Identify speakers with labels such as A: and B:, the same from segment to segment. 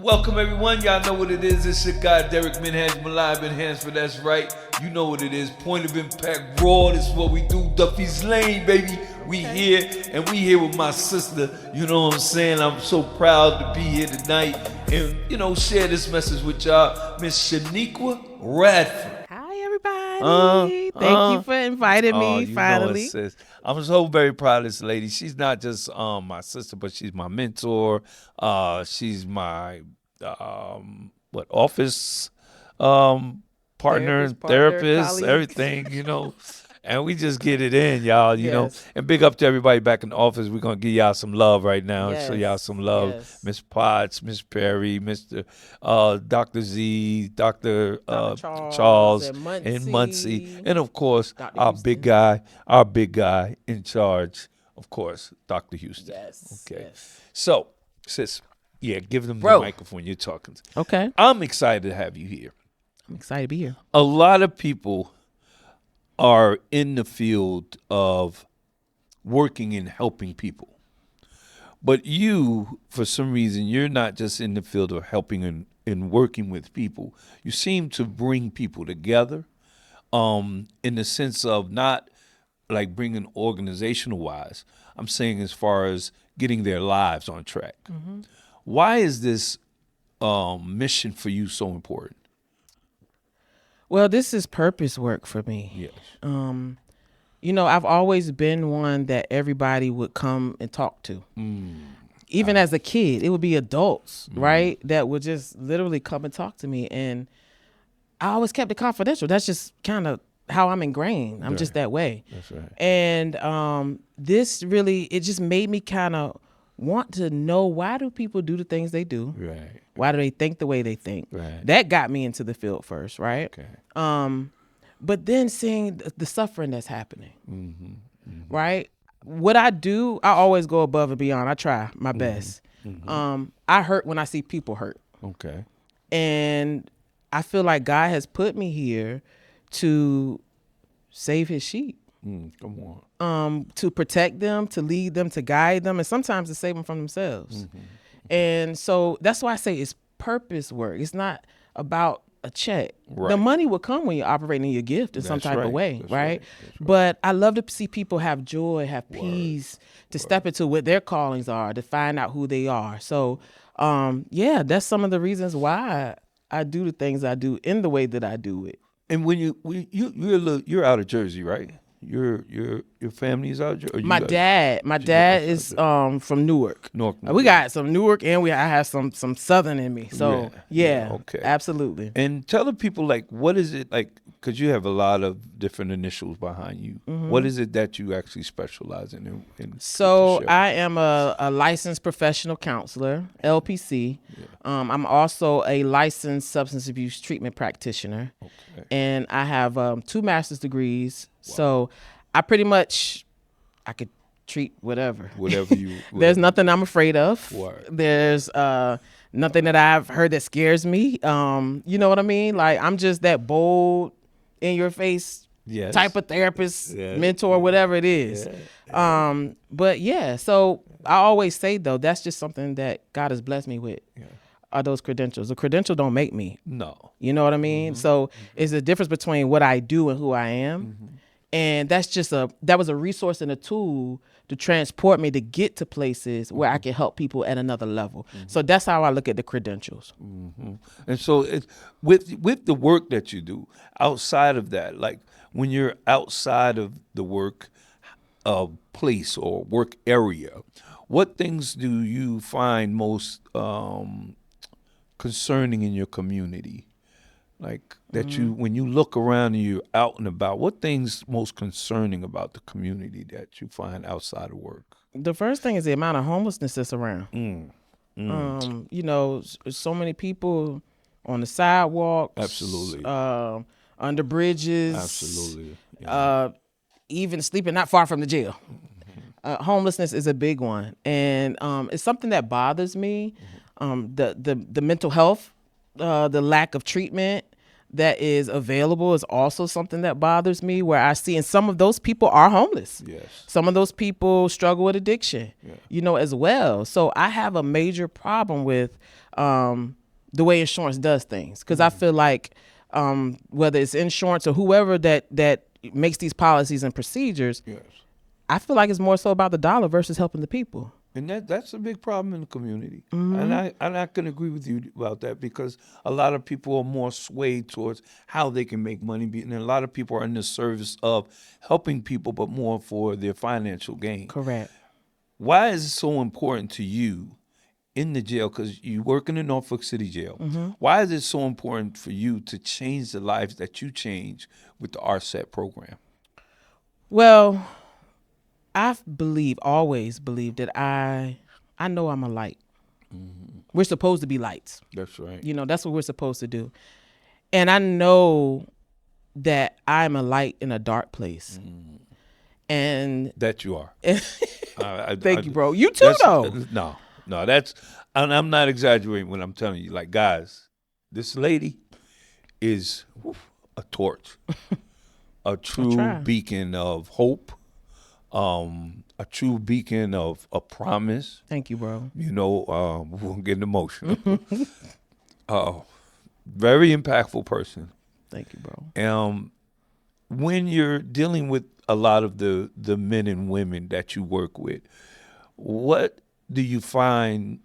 A: Welcome everyone, y'all know what it is. It's your guy Derek Minhaj, Live Enhancement, that's right. You know what it is. Point of Impact Raw, this is what we do. Duffy's Lane, baby. We here, and we here with my sister. You know what I'm saying? I'm so proud to be here tonight and, share this message with y'all. Miss Chiniqua Radford.
B: Hi, everybody. Thank you for inviting me, finally.
A: Sis. I'm so very proud of this lady. She's not just my sister, but she's my mentor. She's my office partner, therapist, everything. And we just get it in, y'all,
B: Yes.
A: And big up to everybody back in the office. We're going to give y'all some love right now.
B: Yes.
A: Show y'all some love.
B: Yes.
A: Miss Potts, Miss Perry, Mr. Dr. Z, Dr. Charles, and Muncie. And, of course,
B: Dr.
A: our
B: Houston.
A: big guy in charge, of course, Dr. Houston.
B: Yes.
A: Okay.
B: Yes.
A: So, sis, give them
B: Bro.
A: the microphone. You're talking.
B: Okay.
A: I'm excited to have you here.
B: I'm excited to be here.
A: A lot of people are in the field of working and helping people. But you, for some reason, you're not just in the field of helping and working with people. You seem to bring people together in the sense of not like bringing organizational wise. I'm saying as far as getting their lives on track. Mm-hmm. Why is this mission for you so important?
B: Well, this is purpose work for me.
A: Yes.
B: I've always been one that everybody would come and talk to. Even as a kid, it would be adults, right, that would just literally come and talk to me. And I always kept it confidential. That's just kind of how I'm ingrained. I'm just that way.
A: That's right.
B: And this really, it just made me kind of want to know, why do people do the things they do?
A: Right.
B: Why do they think the way they think?
A: Right.
B: That got me into the field first, right?
A: Okay.
B: But then seeing the suffering that's happening, right? What I do, I always go above and beyond. I try my best. I hurt when I see people hurt.
A: Okay.
B: And I feel like God has put me here to save his sheep.
A: Come on.
B: To protect them, to lead them, to guide them, and sometimes to save them from themselves. And so that's why I say it's purpose work. It's not about a check.
A: Right.
B: The money will come when you're operating your gift in some
A: That's
B: type
A: right.
B: of way,
A: That's
B: right?
A: right. That's right.
B: But I love to see people have joy, have peace, to step into what their callings are, to find out who they are. So, that's some of the reasons why I do the things I do in the way that I do it.
A: And when you're out of Jersey, right? Your family's out of Jersey?
B: My dad is from Newark. We got some Newark, and I have some Southern in me. So
A: okay,
B: absolutely.
A: And tell the people, like, what is it like? Because you have a lot of different initials behind you. What is it that you actually specialize in?
B: So I am a licensed professional counselor, LPC. I'm also a licensed substance abuse treatment practitioner, and I have 2 master's degrees. Wow. So I pretty much, I could treat whatever.
A: Whatever you.
B: There's nothing I'm afraid of.
A: Word.
B: There's nothing that I've heard that scares me. You know what I mean? Like, I'm just that bold, in your face type of therapist, mentor, whatever it is. So I always say, though, that's just something that God has blessed me with. Are those credentials. The credential don't make me.
A: No.
B: You know what I mean? So it's the difference between what I do and who I am. And that's just that was a resource and a tool to transport me to get to places where I can help people at another level. So that's how I look at the credentials.
A: And so it's, with the work that you do, outside of that, like when you're outside of the work place or work area, what things do you find most concerning in your community? Like that when you look around and you're out and about, what things most concerning about the community that you find outside of work?
B: The first thing is the amount of homelessness that's around. So many people on the sidewalks.
A: Absolutely.
B: Under bridges.
A: Absolutely.
B: Even sleeping not far from the jail. Homelessness is a big one. And it's something that bothers me. The mental health, the lack of treatment, that is available is also something that bothers me, where I see, and some of those people are homeless.
A: Yes.
B: Some of those people struggle with addiction,
A: Yeah.
B: as well. So I have a major problem with the way insurance does things, because I feel like whether it's insurance or whoever that makes these policies and procedures,
A: Yes.
B: I feel like it's more so about the dollar versus helping the people.
A: And that's a big problem in the community.
B: Mm-hmm.
A: And I can agree with you about that, because a lot of people are more swayed towards how they can make money. And a lot of people are in the service of helping people, but more for their financial gain.
B: Correct.
A: Why is it so important to you in the jail? Because you work in the Norfolk City Jail.
B: Mm-hmm.
A: Why is it so important for you to change the lives that you change with the RSET program?
B: Well, always believed that I know I'm a light. Mm-hmm. We're supposed to be lights.
A: That's right.
B: That's what we're supposed to do. And I know that I'm a light in a dark place. Mm. And
A: that you are.
B: Thank you, bro. You too, though.
A: No, that's, and I'm not exaggerating when I'm telling you, like, guys, this lady is a torch, a true beacon of hope. A true beacon of a promise.
B: Thank you, bro.
A: We won't get emotional. Very impactful person.
B: Thank you, bro.
A: When you're dealing with a lot of the men and women that you work with, what do you find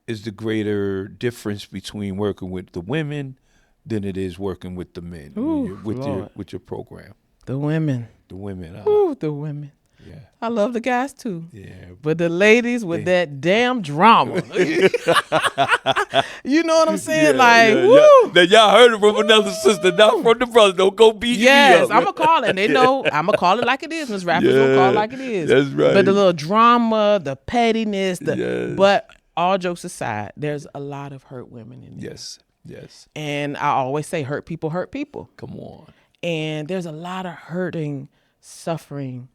A: is the greater difference between working with the women than it is working with the men?
B: Ooh,
A: with your program?
B: The women.
A: The women.
B: Ooh, the women.
A: Yeah.
B: I love the guys too.
A: Yeah.
B: But the ladies with that damn drama. You know what I'm saying? Woo.
A: Now y'all heard it from another sister, not from the brother. Don't go beat me up.
B: Yes, I'm going to call it. And they know I'm going to call it like it is. Miss Rappers going to call it like it is.
A: That's right.
B: But the little drama, the pettiness, but all jokes aside, there's a lot of hurt women in there.
A: Yes.
B: And I always say hurt people hurt people.
A: Come on.
B: And there's a lot of hurting, suffering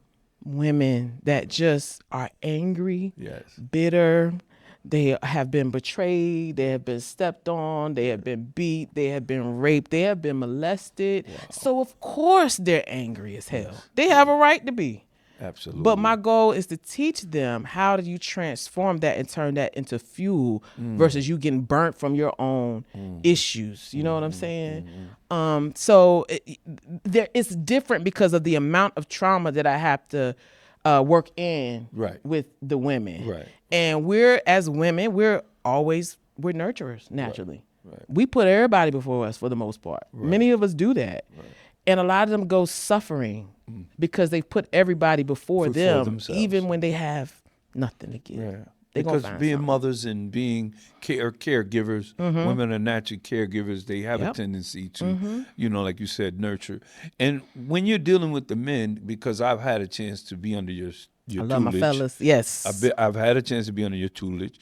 B: women that just are angry, bitter. They have been betrayed. They have been stepped on. They have been beat. They have been raped. They have been molested. Wow. So, of course, they're angry as hell. They have a right to be.
A: Absolutely.
B: But my goal is to teach them, how do you transform that and turn that into fuel versus you getting burnt from your own issues. You know what I'm saying? So it's different because of the amount of trauma that I have to work in with the women.
A: Right.
B: And as women, we're nurturers naturally. Right. We put everybody before us for the most part. Right. Many of us do that. Right. And a lot of them go suffering because they put everybody before them, even when they have nothing to give. Yeah.
A: Because being mothers and being caregivers, women are natural caregivers. They have a tendency to, like you said, nurture. And when you're dealing with the men, because I've had a chance to be under your
B: I love my fellas. Yes.
A: I've had a chance to be under your tutelage.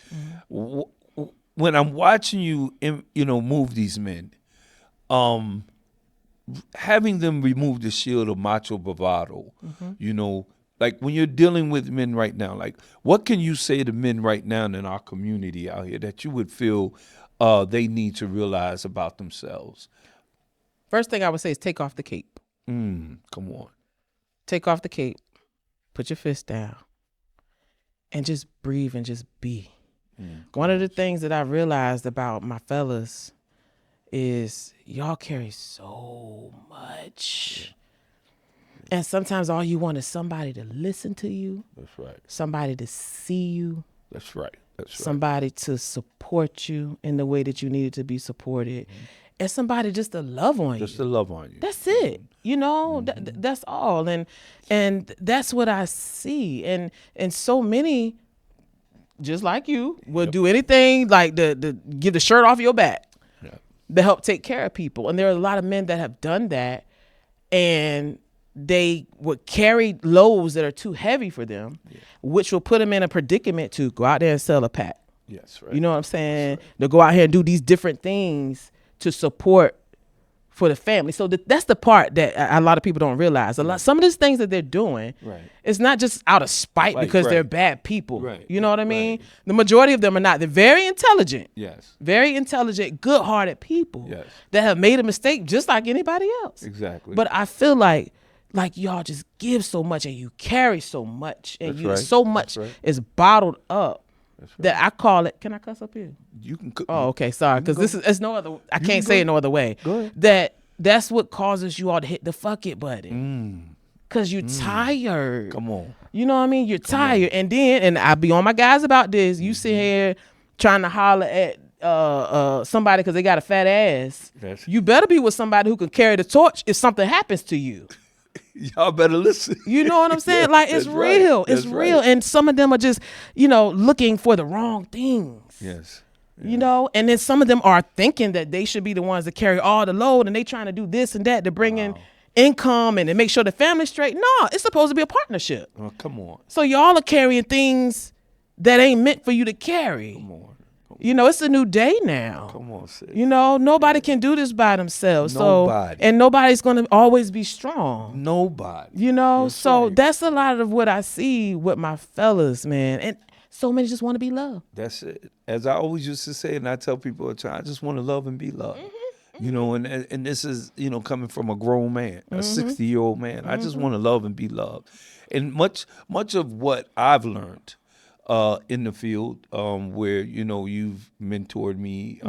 A: When I'm watching you, move these men, having them remove the shield of macho bravado, like when you're dealing with men right now, like what can you say to men right now in our community out here that you would feel they need to realize about themselves?
B: First thing I would say is take off the cape.
A: Come on.
B: Take off the cape. Put your fist down. And just breathe and just be. One of the things that I realized about my fellas is y'all carry so much. And sometimes all you want is somebody to listen to you.
A: That's right.
B: Somebody to see you.
A: That's right.
B: Somebody to support you in the way that you needed to be supported. And somebody just to love on you.
A: Just to love on you.
B: That's it. That's all. And that's what I see. And so many, just like you, will do anything like to get the shirt off your back to help take care of people. And there are a lot of men that have done that, and they would carry loads that are too heavy for them, which will put them in a predicament to go out there and sell a pack.
A: Yes, right.
B: You know what I'm saying? Right. They'll go out here and do these different things to support for the family. So that's the part that a lot of people don't realize. Some of these things that they're doing, it's not just out of spite because they're bad people. You know what I mean? The majority of them are not. They're very intelligent.
A: Yes.
B: Very intelligent, good-hearted people that have made a mistake just like anybody else.
A: Exactly.
B: But I feel like y'all just give so much and you carry so much and so much is bottled up. That I call it. Can I cuss up here?
A: You can.
B: Oh, okay. Sorry, because it's no other. I can't say it no other way.
A: Go ahead.
B: That's what causes you all to hit the fuck it button. Cause you're tired.
A: Come on.
B: You know what I mean? You're tired, and I be on my guys about this. You sit here trying to holler at somebody because they got a fat ass. You better be with somebody who can carry the torch if something happens to you.
A: Y'all better listen.
B: You know what I'm saying? Like, it's real.
A: Right.
B: It's real. Right. And some of them are just, looking for the wrong things.
A: Yes.
B: Yeah. And then some of them are thinking that they should be the ones that carry all the load, and they trying to do this and that to bring in income and to make sure the family's straight. No, it's supposed to be a partnership.
A: Oh, come on.
B: So y'all are carrying things that ain't meant for you to carry.
A: Come on.
B: It's a new day now.
A: Come on, sis.
B: Nobody can do this by themselves.
A: Nobody.
B: And nobody's going to always be strong.
A: Nobody.
B: That's a lot of what I see with my fellas, man. And so many just want to be loved.
A: That's it. As I always used to say, and I tell people all the time, I just want to love and be loved. And this is, coming from a grown man, a 60-year-old man. I just want to love and be loved. And much of what I've learned in the field, where you've mentored me,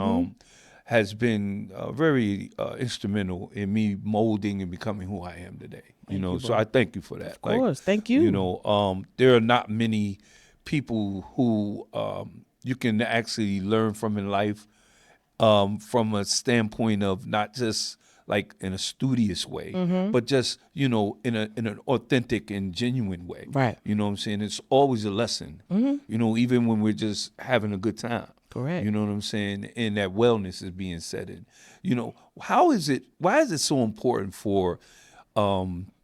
A: has been very instrumental in me molding and becoming who I am today. So I thank you for that.
B: Of course, thank you.
A: There are not many people who you can actually learn from in life, from a standpoint of not just like in a studious way, but just, in an authentic and genuine way.
B: Right.
A: You know what I'm saying? It's always a lesson, even when we're just having a good time.
B: Correct.
A: You know what I'm saying? And that wellness is being said in. Why is it so important for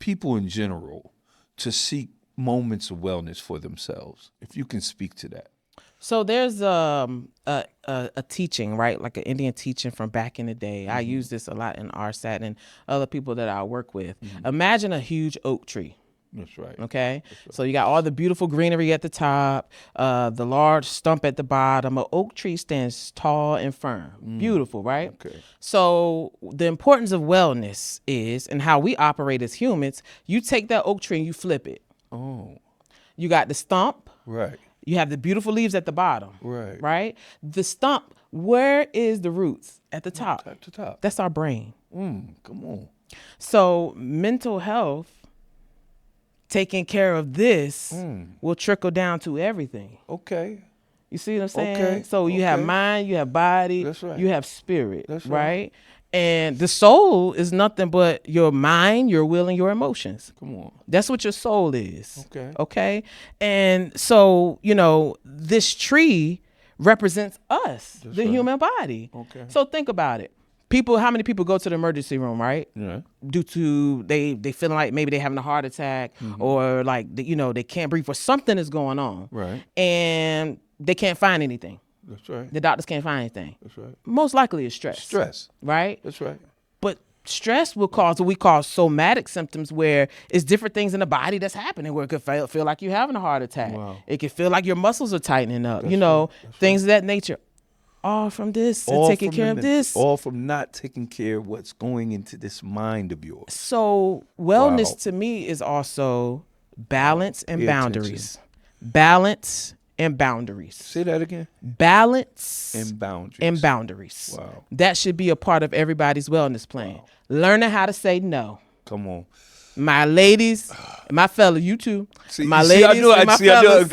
A: people in general to seek moments of wellness for themselves? If you can speak to that.
B: So there's a teaching, right? Like an Indian teaching from back in the day. I use this a lot in RSAT and other people that I work with. Imagine a huge oak tree.
A: That's right.
B: Okay.
A: That's right.
B: So you got all the beautiful greenery at the top, the large stump at the bottom. An oak tree stands tall and firm. Beautiful, right?
A: Okay.
B: So the importance of wellness is, and how we operate as humans, you take that oak tree and you flip it.
A: Oh.
B: You got the stump.
A: Right.
B: You have the beautiful leaves at the bottom.
A: Right.
B: Right? The stump, where is the roots? At the top.
A: At the top.
B: That's our brain.
A: Come on.
B: So mental health, taking care of this, will trickle down to everything.
A: Okay.
B: You see what I'm saying?
A: Okay.
B: So you have mind, you have body,
A: That's right.
B: you have spirit.
A: That's
B: right? And the soul is nothing but your mind, your will, and your emotions.
A: Come on.
B: That's what your soul is.
A: Okay.
B: Okay. And so, this tree represents us, the human body. Okay. So think about it. How many people go to the emergency room, right?
A: Yeah.
B: Due to they feeling like maybe they're having a heart attack or like, they can't breathe or something is going on.
A: Right.
B: And they can't find anything.
A: That's right.
B: The doctors can't find anything.
A: That's right.
B: Most likely it's stress.
A: Stress.
B: Right?
A: That's right.
B: But stress will cause what we call somatic symptoms, where it's different things in the body that's happening, where it could feel like you're having a heart attack.
A: Wow.
B: It could feel like your muscles are tightening up,
A: That's
B: things of that nature. All from this and taking care of this.
A: All from not taking care of what's going into this mind of yours.
B: So wellness to me is also balance and
A: Pay
B: boundaries.
A: attention.
B: Balance and boundaries.
A: Say that again.
B: Balance
A: And boundaries.
B: and boundaries.
A: Wow.
B: That should be a part of everybody's wellness plan.
A: Wow.
B: Learning how to say no.
A: Come on.
B: My ladies, my fellas, you too.
A: See,
B: my
A: see,
B: ladies and my fellas.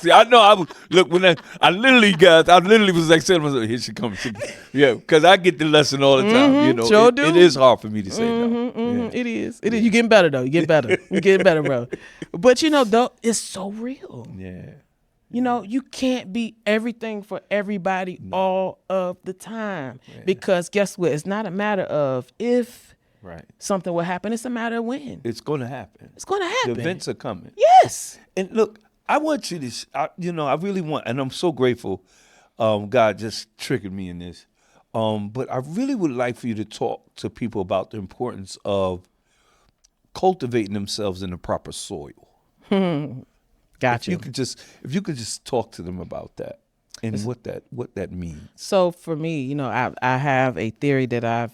A: I know. I was look when I literally was like saying to myself, "Here she comes." Yeah, because I get the lesson all the time.
B: Sure do.
A: It is hard for me to say no. Yeah.
B: It is. It is. You getting better though. You get better. You getting better, bro. But though, it's so real.
A: Yeah.
B: You can't be everything for everybody all of the time, because guess what? It's not a matter of if something will happen. It's a matter of when.
A: It's going to happen.
B: It's going to happen.
A: The events are coming.
B: Yes.
A: And look, I want you to, I really want, and I'm so grateful. God just triggered me in this. But I really would like for you to talk to people about the importance of cultivating themselves in the proper soil.
B: Gotcha.
A: If you could just talk to them about that and what that means.
B: So for me, I have a theory that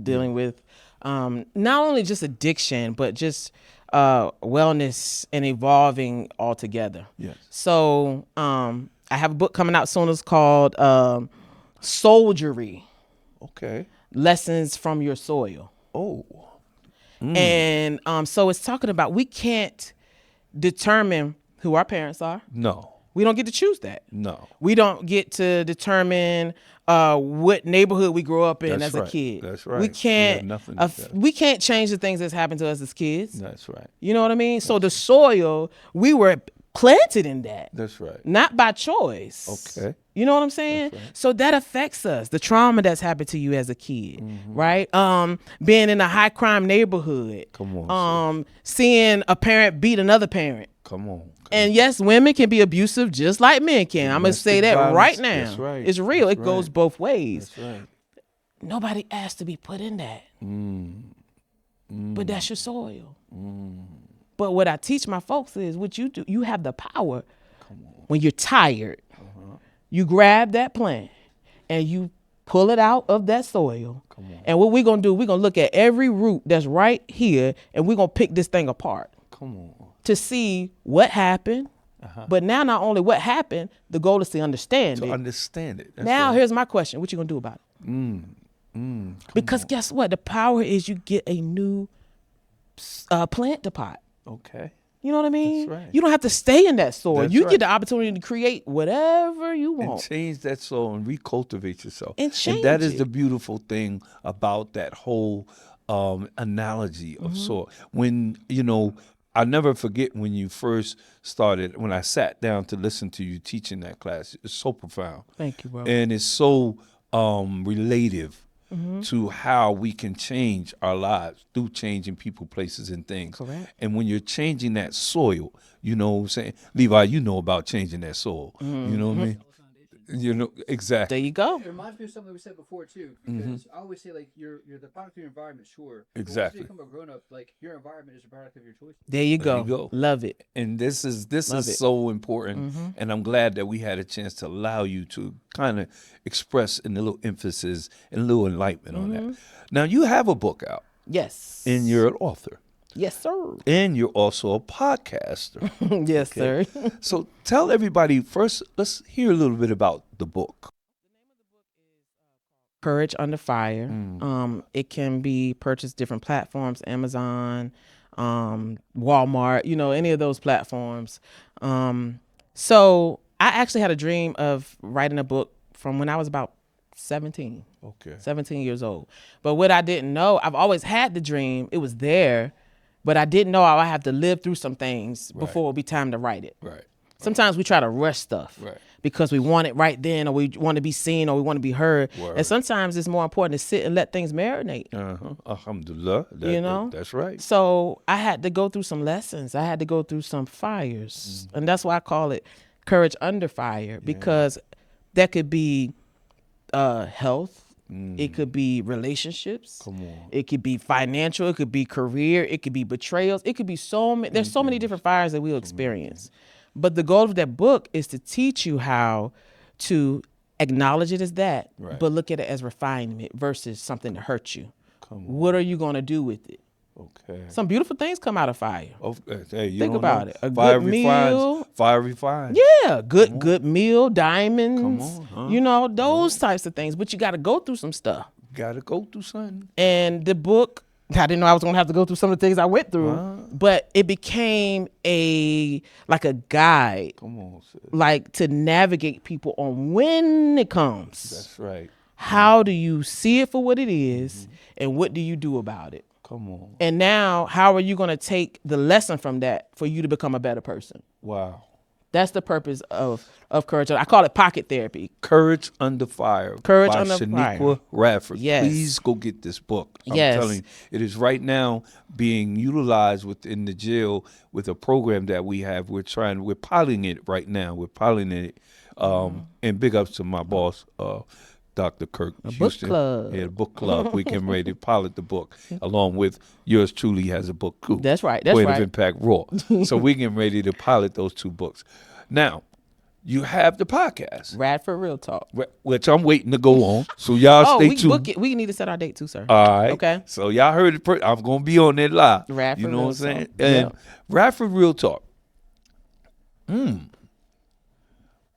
B: dealing with not only just addiction, but just wellness and evolving altogether.
A: Yes.
B: So I have a book coming out soon. It's called Soldiery:
A: Okay.
B: Lessons from Your Soil.
A: Oh.
B: And so it's talking about we can't determine who our parents are.
A: No.
B: We don't get to choose that.
A: No.
B: We don't get to determine what neighborhood we grow up in
A: That's
B: as
A: right.
B: a kid.
A: That's right.
B: We can't.
A: We have nothing to
B: we can't change the things that's happened to us as kids.
A: That's right.
B: You know what I mean? So the soil, we were planted in that.
A: That's right.
B: Not by choice.
A: Okay.
B: You know what I'm saying?
A: That's right.
B: So that affects us. The trauma that's happened to you as a kid, right? Being in a high crime neighborhood.
A: Come on.
B: Seeing a parent beat another parent.
A: Come on.
B: And yes, women can be abusive just like men can. I'm going to say that
A: Domestic
B: right
A: violence,
B: now.
A: that's right,
B: It's real.
A: that's
B: It goes
A: right.
B: both ways.
A: That's right.
B: Nobody asked to be put in that. But that's your soil. But what I teach my folks is what you do. You have the power when you're tired. You grab that plant and you pull it out of that soil. And what we're going to do, we're going to look at every root that's right here and we're going to pick this thing apart.
A: Come on.
B: To see what happened. But now not only what happened, the goal is to understand it.
A: Understand it. That's
B: Now
A: right.
B: here's my question. What you going to do about it? Because guess what? The power is you get a new plant to pot.
A: Okay.
B: You know what I mean?
A: That's right.
B: You don't have to stay in that soil.
A: That's
B: You
A: right.
B: get the opportunity to create whatever you
A: And
B: want.
A: change that soul and recultivate yourself.
B: And change
A: that is
B: it.
A: the beautiful thing about that whole analogy of soil. When, I'll never forget when you first started, when I sat down to listen to you teaching that class. It's so profound.
B: Thank you, bro.
A: And it's so relative to how we can change our lives through changing people, places, and things.
B: Correct.
A: And when you're changing that soil, you know what I'm saying? Levi, you know about changing that soil. You know what I mean? Exactly.
B: There you go.
C: It reminds me of something we said before too, because I always say like you're the product of your environment, sure.
A: Exactly.
C: But once you become a grown up, like your environment is a product of your choices.
B: There you
A: There
B: go.
A: you go.
B: Love it.
A: And this is
B: Love it.
A: so important, and I'm glad that we had a chance to allow you to kind of express in a little emphasis and a little enlightenment on that. Now you have a book out,
B: Yes.
A: and you're an author,
B: Yes, sir.
A: and you're also a podcaster.
B: Yes, sir.
A: So tell everybody first. Let's hear a little bit about the book.
B: Courage Under Fire. It can be purchased different platforms, Amazon, Walmart, any of those platforms. So I actually had a dream of writing a book from when I was about 17.
A: Okay.
B: 17 years old. But what I didn't know, I've always had the dream. It was there, but I didn't know I would have to live through some things before it would be time to write it.
A: Right.
B: Sometimes we try to rush stuff
A: Right.
B: because we want it right then, or we want to be seen, or we want to be heard.
A: Word.
B: And sometimes it's more important to sit and let things marinate.
A: Alhamdulillah. That's right.
B: So I had to go through some lessons. I had to go through some fires. And that's why I call it Courage Under Fire, because that could be health. It could be relationships.
A: Come on.
B: It could be financial. It could be career. It could be betrayals. It could be so many. There's so many different fires that we'll experience. But the goal of that book is to teach you how to acknowledge it as that,
A: Right.
B: but look at it as refinement versus something to hurt you.
A: Come on.
B: What are you going to do with it?
A: Okay.
B: Some beautiful things come out of fire.
A: Hey, you
B: Think
A: don't
B: about
A: know.
B: it. A
A: Fire
B: good
A: refines.
B: meal.
A: Fire refines.
B: Yeah, good meal, diamonds,
A: Come on, huh?
B: Those types of things. But you got to go through some stuff.
A: Gotta go through something.
B: And the book, I didn't know I was gonna have to go through some of the things I went through, but it became a guide,
A: Come on, sis.
B: like to navigate people on when it comes.
A: That's right.
B: How do you see it for what it is, and what do you do about it?
A: Come on.
B: And now, how are you gonna take the lesson from that for you to become a better person?
A: Wow.
B: That's the purpose of Courage. I call it pocket therapy.
A: Courage Under Fire.
B: Courage
A: by
B: Under
A: Chiniqua
B: Fire.
A: Radford.
B: Yes.
A: Please go get this book. I'm
B: Yes.
A: telling you, it is right now being utilized within the jail with a program that we have. We're piloting it right now. We're piloting it. And big ups to my boss, Dr. Kirk
B: book
A: Houston.
B: club.
A: Yeah, book club. We getting ready to pilot the book, along with yours truly has a book too.
B: That's right. That's
A: Point
B: right.
A: of Impact Raw. So we getting ready to pilot those 2 books. Now, you have the podcast,
B: Radford Real Talk.
A: which I'm waiting to go on. So y'all
B: Oh,
A: stay
B: we
A: tuned.
B: book it. We need to set our date too, sir.
A: All right.
B: Okay.
A: So y'all heard it. I'm gonna be on there live.
B: Radford
A: you know
B: Real
A: what I'm saying?
B: Talk.
A: And
B: Yep.
A: Radford Real Talk.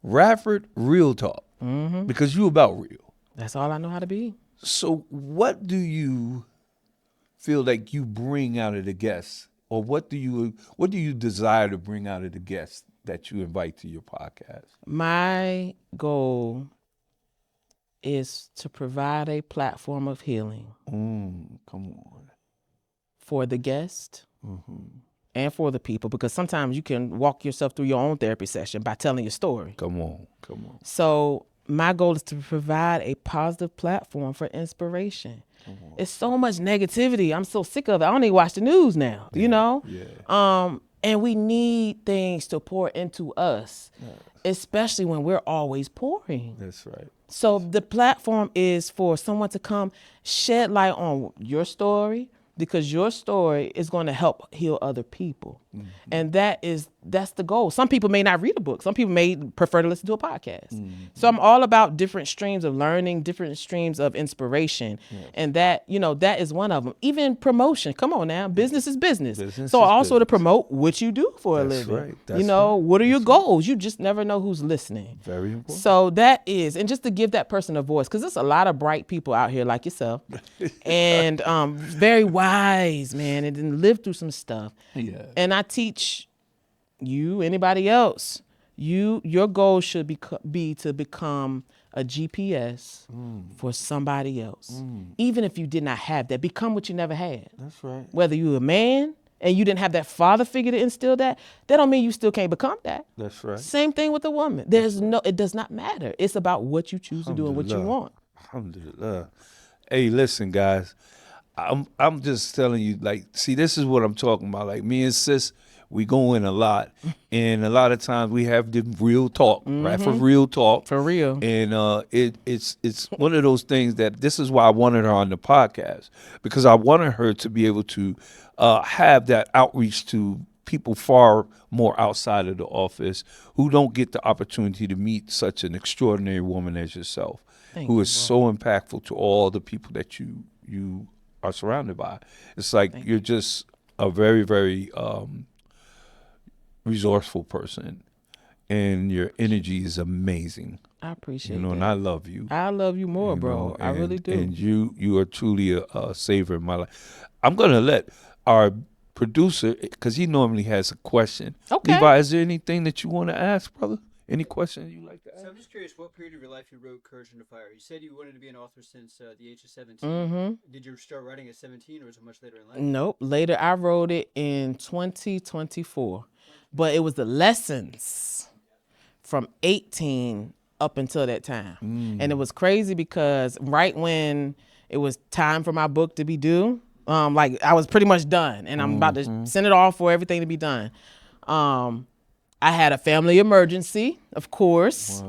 A: Radford Real Talk.
B: Mm-hmm.
A: Because you about real.
B: That's all I know how to be.
A: So what do you feel like you bring out of the guests, or what do you desire to bring out of the guests that you invite to your podcast?
B: My goal is to provide a platform of healing
A: Come on.
B: for the guest and for the people, because sometimes you can walk yourself through your own therapy session by telling your story.
A: Come on.
B: So my goal is to provide a positive platform for inspiration. It's so much negativity. I'm so sick of it. I don't even watch the news now, you know?
A: Yeah.
B: And we need things to pour into us, especially when we're always pouring.
A: That's right.
B: So the platform is for someone to come shed light on your story, because your story is going to help heal other people. And that's the goal. Some people may not read a book. Some people may prefer to listen to a podcast. So I'm all about different streams of learning, different streams of inspiration. And that is one of them. Even promotion. Come on now. Business is business. So also to promote what you do for a living.
A: Right. That's
B: what are your goals? You just never know who's listening.
A: Very important.
B: So that is, and just to give that person a voice, because there's a lot of bright people out here like yourself, and very wise, man, and then live through some stuff.
A: Yeah.
B: And I teach you, anybody else, your goal should be to become a GPS for somebody else. Even if you did not have that, become what you never had.
A: That's right.
B: Whether you a man and you didn't have that father figure to instill that don't mean you still can't become that.
A: That's right.
B: Same thing with a woman. It does not matter. It's about what you choose to do and what you want.
A: Alhamdulillah. Hey, listen, guys. I'm just telling you, like, see, this is what I'm talking about. Like, me and sis, we go in a lot, and a lot of times we have the real talk, right? For real talk,
B: For real.
A: And it's one of those things that this is why I wanted her on the podcast, because I wanted her to be able to have that outreach to people far more outside of the office who don't get the opportunity to meet such an extraordinary woman as yourself, who is so impactful to all the people that you are surrounded by. It's like you're just a very, very resourceful person, and your energy is amazing.
B: I appreciate
A: And
B: that.
A: I love you.
B: I love you more, bro. I really do.
A: And you are truly a savior in my life. I'm gonna let our producer, because he normally has a question.
B: Okay.
A: Levi, is there anything that you want to ask, brother? Any question you like to ask?
C: So I'm just curious, what period of your life you wrote Courage Under Fire? You said you wanted to be an author since the age of 17.
B: Mm-hmm.
C: Did you start writing at 17, or was it much later in life?
B: Nope. Later, I wrote it in 2024, but it was the lessons from 18 up until that time. And it was crazy because right when it was time for my book to be due, like I was pretty much done, and I'm about to send it off for everything to be done. I had a family emergency, of course,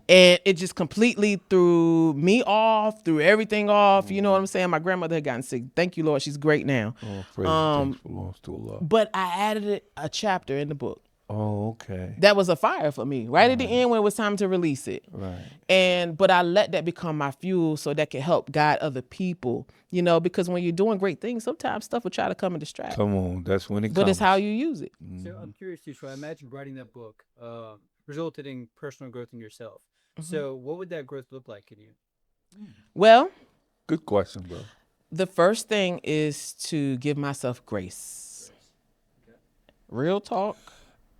B: and it just completely threw me off, threw everything off. You know what I'm saying? My grandmother had gotten sick. Thank you, Lord. She's great now.
A: Oh, praise thanks belongs to Allah.
B: But I added a chapter in the book.
A: Oh, okay.
B: That was a fire for me, right at the end when it was time to release it.
A: Right.
B: But I let that become my fuel so that can help guide other people, because when you're doing great things, sometimes stuff will try to come and distract.
A: Come on, that's when it comes.
B: But it's how you use it.
C: So I'm curious too. So I imagine writing that book resulted in personal growth in yourself. So what would that growth look like in you?
B: Well,
A: Good question, bro.
B: the first thing is to give myself grace. Real talk.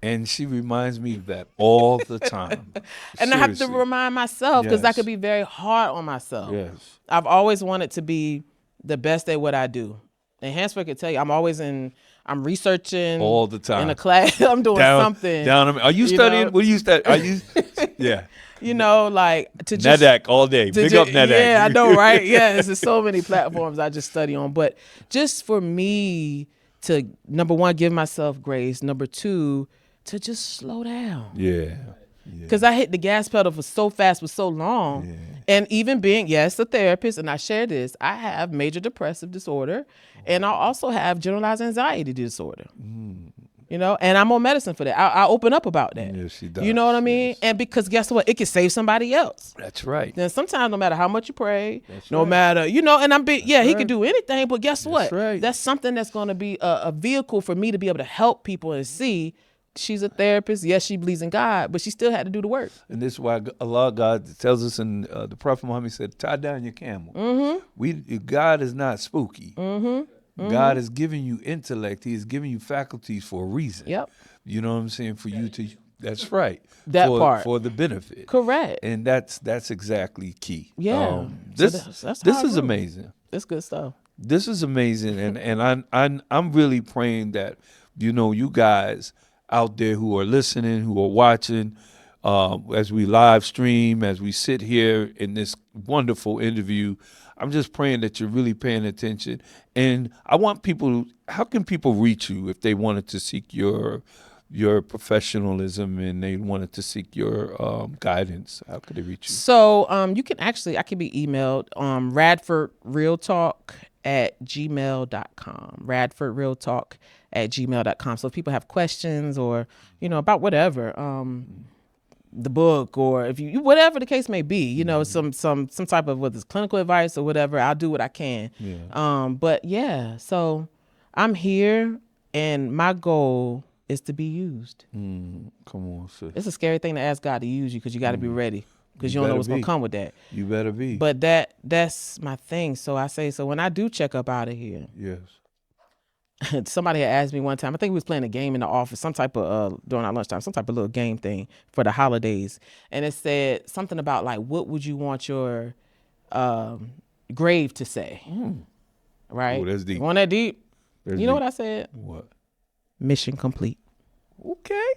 A: And she reminds me of that all the time.
B: And I have to
A: Seriously.
B: remind myself because I
A: Yes.
B: could be very hard on myself.
A: Yes.
B: I've always wanted to be the best at what I do. And Hansford could tell you, I'm researching
A: All the time.
B: in a class. I'm doing something.
A: Are you studying? What are you studying? Are you? Yeah.
B: Like to just
A: NADAC all day. Big up NADAC.
B: Yeah, I know, right? Yes, there's so many platforms I just study on. But just for me to, number one, give myself grace. Number two, to just slow down.
A: Yeah.
B: because I hit the gas pedal for so fast for so long.
A: Yeah.
B: And even being, yes, a therapist, and I share this, I have major depressive disorder, and I also have generalized anxiety disorder. You know, and I'm on medicine for that. I open up about that.
A: Yes, she does.
B: You know what I mean?
A: Yes.
B: And because guess what? It can save somebody else.
A: That's right.
B: Then sometimes no matter how much you pray,
A: That's
B: no
A: right.
B: matter, you know, and he
A: right.
B: could do anything, but guess what?
A: right.
B: That's something that's going to be a vehicle for me to be able to help people and see she's a therapist. Yes, she believes in God, but she still had to do the work.
A: And this is why Allah, God tells us, in the Prophet Muhammad said, tie down your camel. God is not spooky. God is giving you intellect. He is giving you faculties for a reason.
B: Yep.
A: You know what I'm saying? For you to, that's right.
B: That part.
A: For the benefit.
B: Correct.
A: And that's exactly key.
B: Yeah.
A: This
B: that's
A: this
B: how I
A: is
B: grew.
A: amazing.
B: It's good stuff.
A: This is amazing, and I'm really praying that, you know, you guys out there who are listening, who are watching, as we live stream, as we sit here in this wonderful interview, I'm just praying that you're really paying attention. And I want people. How can people reach you if they wanted to seek your professionalism and they wanted to seek your guidance? How could they reach you?
B: So you can actually, I can be emailed radfordrealtalk@gmail.com. radfordrealtalk@gmail.com. So if people have questions or, you know, about whatever, the book, or if you, whatever the case may be, you know, some type of, whether it's clinical advice or whatever, I'll do what I can.
A: Yeah.
B: But yeah, so I'm here and my goal is to be used.
A: Come on, sis.
B: It's a scary thing to ask God to use you, because you got to be ready, because
A: You
B: you don't know
A: better
B: what's going
A: be.
B: to come with that.
A: You better be.
B: But that's my thing. So I say, so when I do check up out of here,
A: Yes.
B: somebody had asked me one time, I think we was playing a game in the office, some type of, during our lunchtime, some type of little game thing for the holidays. And it said something about like, what would you want your grave to say? Right?
A: Oh, that's deep.
B: Going that deep?
A: That's
B: You know
A: deep.
B: what I said?
A: What?
B: Mission complete.
A: Okay.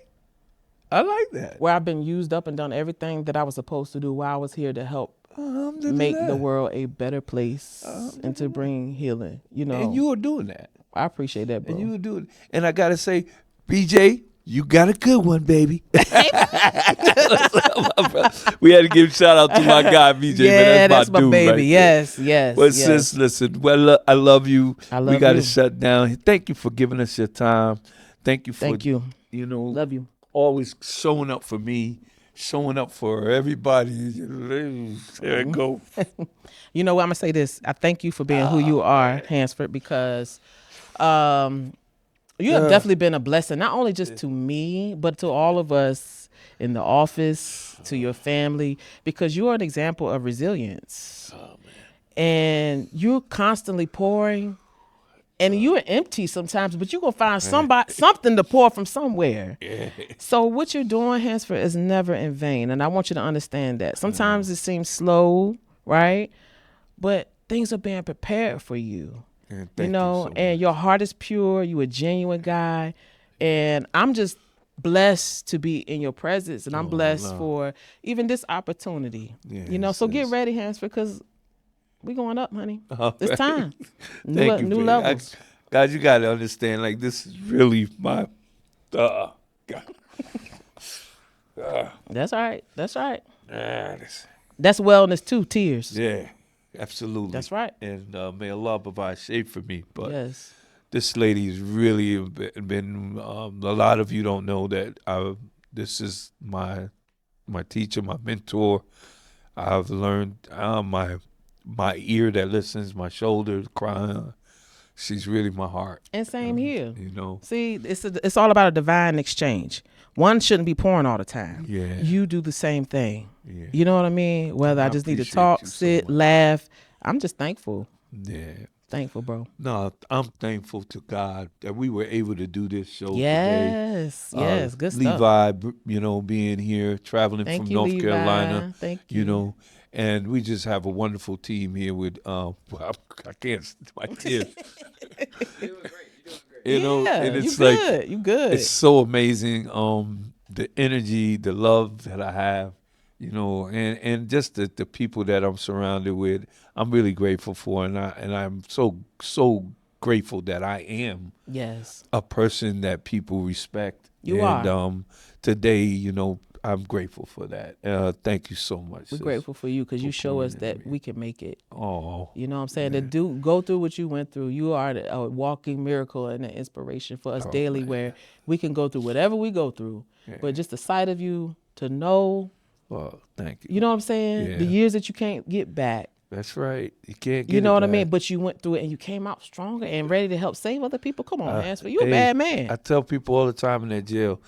A: I like that.
B: Where I've been used up and done everything that I was supposed to do while I was here to help
A: Alhamdulillah.
B: make the world a better place and to bring healing. You know,
A: And you are doing that.
B: I appreciate that, bro.
A: And you were doing. And I gotta say, BJ, you got a good one, baby. We had to give a shout out to my guy, BJ.
B: yeah,
A: man, that's my dude
B: baby.
A: right there.
B: Yes, yes.
A: But
B: yes.
A: sis, listen, well, I love you.
B: I love
A: we got to
B: you.
A: shut down. Thank you for giving us your time. Thank you for,
B: Thank you.
A: you know,
B: Love you.
A: always showing up for me, showing up for everybody. There it go.
B: You know what? I'm gonna say this. I thank you for being who you are, Hansford, because you have definitely been a blessing, not only just to me, but to all of us in the office, to your family, because you are an example of resilience. And you're constantly pouring, and you're empty sometimes, but you're gonna find something to pour from somewhere. So what you're doing, Hansford, is never in vain, and I want you to understand that. Sometimes it seems slow, right? But things are being prepared for you.
A: And
B: You know, and your heart is pure. You a genuine guy, and I'm just blessed to be in your presence, and I'm blessed for even this opportunity. You know, so get ready, Hansford, because we going up, honey. It's time.
A: Thank you,
B: new
A: baby.
B: levels.
A: Guys, you got to understand, like, this is really my, God.
B: That's all right. That's right.
A: This-
B: That's wellness too. Tears.
A: Yeah, absolutely.
B: That's right.
A: And may Allah provide shade for me. But
B: Yes.
A: this lady has really been a lot of you don't know that this is my teacher, my mentor. I've learned my ear that listens, my shoulder crying. She's really my heart.
B: And same here.
A: You know.
B: See, it's all about a divine exchange. One shouldn't be pouring all the time.
A: Yeah.
B: You do the same thing.
A: Yeah.
B: You know what I mean? Whether I just need to
A: appreciate
B: talk,
A: you so
B: sit,
A: much.
B: laugh. I'm just thankful.
A: Yeah.
B: Thankful, bro.
A: No, I'm thankful to God that we were able to do this show today.
B: Yes. Yes. Good stuff.
A: Levi, you know, being here, traveling
B: Thank
A: from
B: you,
A: North
B: Levi.
A: Carolina.
B: Thank you.
A: You know, and we just have a wonderful team here with, I can't, my tears.
C: You're doing great.
A: You know,
B: yeah,
A: and it's
B: you
A: like,
B: good. You good.
A: it's so amazing. The energy, the love that I have, you know, and just the people that I'm surrounded with, I'm really grateful for, and I'm so grateful that I am
B: Yes.
A: a person that people respect.
B: You
A: and,
B: are.
A: Today, you know, I'm grateful for that. Thank you so much.
B: We're
A: sis,
B: grateful for you because you
A: for
B: show us
A: pouring into
B: that
A: me.
B: we can make it.
A: Oh,
B: You know what I'm saying?
A: man.
B: To go through what you went through, you are a walking miracle and an inspiration for us
A: Oh,
B: daily,
A: man.
B: where we can go through whatever we go through.
A: Yeah.
B: But just the sight of you, to know,
A: Well, thank you.
B: you know what I'm saying?
A: Yeah.
B: The years that you can't get back.
A: That's right. You can't get
B: You know
A: it
B: what I
A: back.
B: mean? But you went through it and you came out stronger and ready to help save other people. Come on, man. So you a
A: Hey,
B: bad man.
A: I tell people all the time in that jail,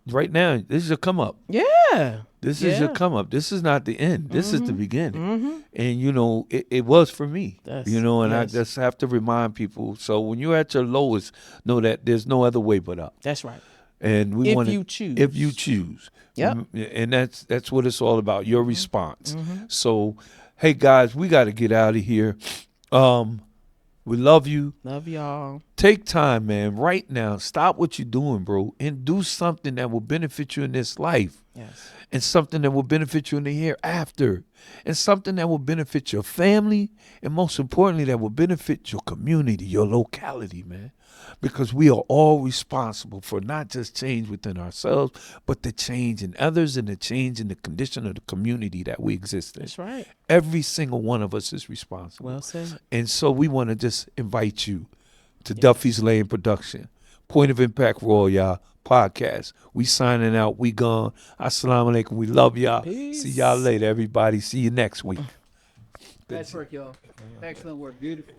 A: right now, this is your come up.
B: Yeah.
A: This is your
B: Yeah.
A: come up. This is not the end. This is the beginning. And you know, it was for me.
B: That's-
A: You know, and I
B: yes.
A: just have to remind people. So when you're at your lowest, know that there's no other way but up.
B: That's right.
A: And we
B: If
A: want
B: you choose.
A: If you choose.
B: Yep.
A: And that's what it's all about, your response. So, hey guys, we got to get out of here. We love you.
B: Love y'all.
A: Take time, man, right now. Stop what you're doing, bro, and do something that will benefit you in this life.
B: Yes.
A: And something that will benefit you in the hereafter. And something that will benefit your family. And most importantly, that will benefit your community, your locality, man. Because we are all responsible for not just change within ourselves, but the change in others and the change in the condition of the community that we exist in.
B: That's right.
A: Every single one of us is responsible.
B: Well said.
A: And so we want to just invite you to Duffy's Lane Production. Point of Impact Raw, y'all. Podcast. We signing out. We gone. Assalamu alaikum. We love y'all.
B: Peace.
A: See y'all later, everybody. See you next week.
C: Nice work, y'all. Excellent work. Beautiful.